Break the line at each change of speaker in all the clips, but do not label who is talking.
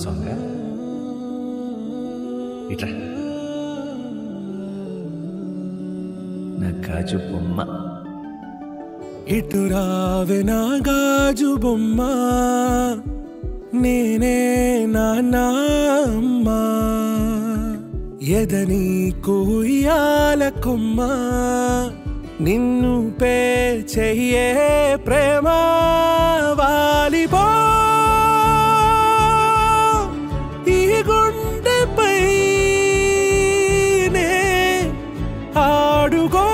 song ఇట్లా నా గాజు బొమ్మ
ఇటు రావే నా గాజు బొమ్మ నేనే నాన్నమ్మ ఎదని కుయ్యాల కొమ్మ నిన్ను పే చెయ్యే ప్రేమ వాలిపో ఈ గుండెపై నే ఆడుకో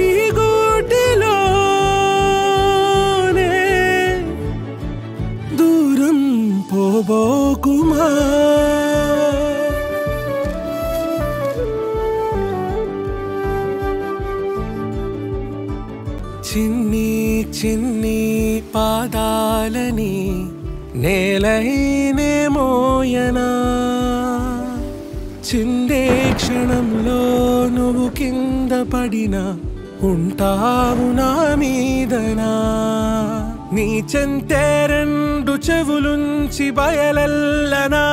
ఈ గూటిలోనే దూరం పోబోకుమా చిన్ని చిన్ని పాదాలని నేలైనే మోయనా చిందే క్షణంలో నువ్వు కింద పడినా ఉంటావు నా మీదనా నీ చెంతే రెండు చెవులుంచి బయలల్లనా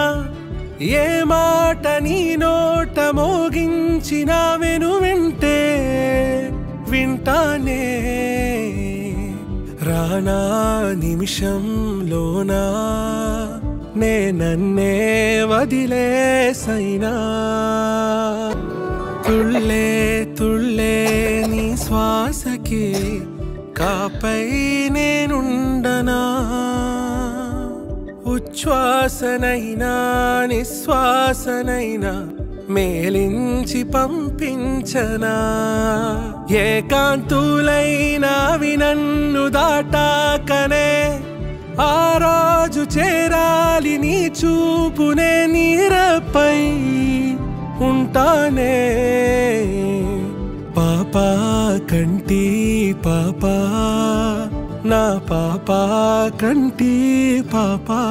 ఏ మాట నీ నోట మోగించిన వెను వింటే వింటానే రానా నిమిషంలోనా నే నన్నే వదిలేసైనా తుళ్ళే తుళ్ళే నీ శ్వాసకి కాపై నేనుండనా ఉచ్ఛ్వాసనైనా నిశ్వాసనైనా మేలించి పంపించనా ఏకాంతులైనవి నన్ను దాటాకనే ఆ రోజు చేరాలి నీ చూపునే నీరపై ఉంటానే పాపా కంటి పాపా నా పాపా కంటి పాపా